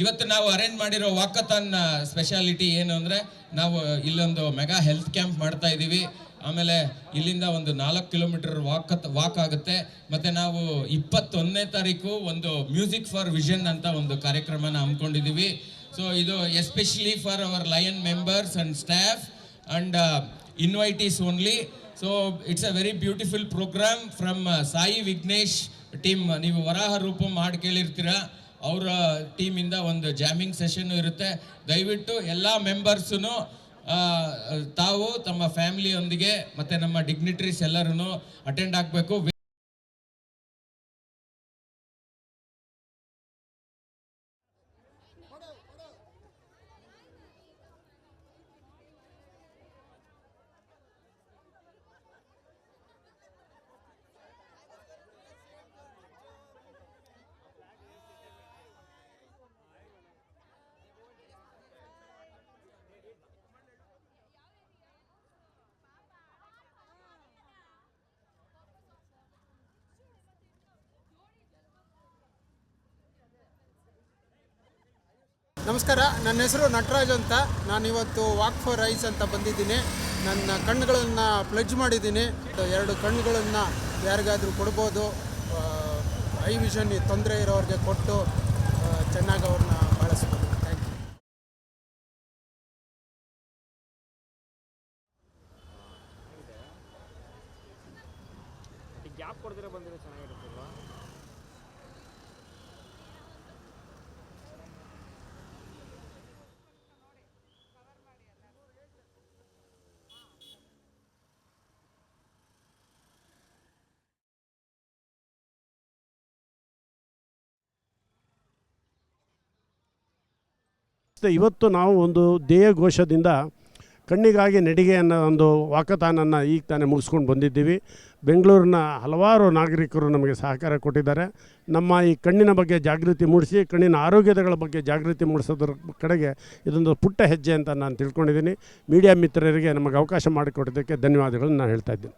ಇವತ್ತು ನಾವು ಅರೇಂಜ್ ಮಾಡಿರೋ ವಾಕಥಾನ್ ಸ್ಪೆಷಾಲಿಟಿ ಏನು ಅಂದರೆ, ನಾವು ಇಲ್ಲೊಂದು ಮೆಗಾ ಹೆಲ್ತ್ ಕ್ಯಾಂಪ್ ಮಾಡ್ತಾ ಇದ್ದೀವಿ. ಆಮೇಲೆ ಇಲ್ಲಿಂದ ಒಂದು 4 ಕಿಲೋಮೀಟರ್ ವಾಕ್ ಆಗುತ್ತೆ. ಮತ್ತು ನಾವು 21ನೇ ತಾರೀಕು ಒಂದು ಮ್ಯೂಸಿಕ್ ಫಾರ್ ವಿಷನ್ ಅಂತ ಒಂದು ಕಾರ್ಯಕ್ರಮನ ಹಮ್ಮಿಕೊಂಡಿದ್ದೀವಿ. ಸೊ ಇದು especially for our lion members and staff and invitees only. So it's a very beautiful programme from Sai Vignesh team. ನೀವು ವರಾಹ ರೂಪಂ ಹಾಡು ಕೇಳಿರ್ತೀರ, ಅವರ ಟೀಮಿಂದ ಒಂದು ಜಾಮಿಂಗ್ ಸೆಷನ್ ಇರುತ್ತೆ. ದಯವಿಟ್ಟು ಎಲ್ಲ ಮೆಂಬರ್ಸೂ ತಾವು ತಮ್ಮ ಫ್ಯಾಮಿಲಿಯೊಂದಿಗೆ ಮತ್ತು ನಮ್ಮ ಡಿಗ್ನಿಟರೀಸ್ ಎಲ್ಲರೂ ಅಟೆಂಡ್ ಆಗಬೇಕು. ನಮಸ್ಕಾರ, ನನ್ನ ಹೆಸರು ನಟರಾಜ್ ಅಂತ. ನಾನಿವತ್ತು ವಾಕ್ ಫಾರ್ ಐಸ್ ಅಂತ ಬಂದಿದ್ದೀನಿ. ನನ್ನ ಕಣ್ಣುಗಳನ್ನು ಪ್ಲೆಡ್ಜ್ ಮಾಡಿದ್ದೀನಿ. 2 ಕಣ್ಣುಗಳನ್ನು ಯಾರಿಗಾದರೂ ಕೊಡ್ಬೋದು. ಐ ವಿಷನ್ ತೊಂದರೆ ಇರೋರಿಗೆ ಕೊಟ್ಟು ಚೆನ್ನಾಗಿ ಅವ್ರನ್ನ ಬಳಸ್ಬೋದು. Thank you. ಗ್ಯಾಪ್ ಕೊಡ್ದಿರೋ ಬಂದಿರೋ ಚೆನ್ನಾಗಿರುತ್ತಲ್ಲ. ಇವತ್ತು ನಾವು ಒಂದು ಧ್ಯೇಯ ಘೋಷದಿಂದ ಕಣ್ಣಿಗಾಗಿ ನಡಿಗೆ ಅನ್ನೋ ಒಂದು ವಾಕಥಾನನ್ನು ಈಗ ತಾನೇ ಮುಗಿಸ್ಕೊಂಡು ಬಂದಿದ್ದೀವಿ. ಬೆಂಗಳೂರಿನ ಹಲವಾರು ನಾಗರಿಕರು ನಮಗೆ ಸಹಕಾರ ಕೊಟ್ಟಿದ್ದಾರೆ. ನಮ್ಮ ಈ ಕಣ್ಣಿನ ಬಗ್ಗೆ ಜಾಗೃತಿ ಮೂಡಿಸಿ, ಕಣ್ಣಿನ ಆರೋಗ್ಯಗಳ ಬಗ್ಗೆ ಜಾಗೃತಿ ಮೂಡಿಸೋದ್ರ ಕಡೆಗೆ ಇದೊಂದು ಪುಟ್ಟ ಹೆಜ್ಜೆ ಅಂತ ನಾನು ತಿಳ್ಕೊಂಡಿದ್ದೀನಿ. ಮೀಡಿಯಾ ಮಿತ್ರರಿಗೆ ನಮಗೆ ಅವಕಾಶ ಮಾಡಿಕೊಟ್ಟಿದ್ದಕ್ಕೆ ಧನ್ಯವಾದಗಳನ್ನು ನಾನು ಹೇಳ್ತಾ ಇದ್ದೀನಿ.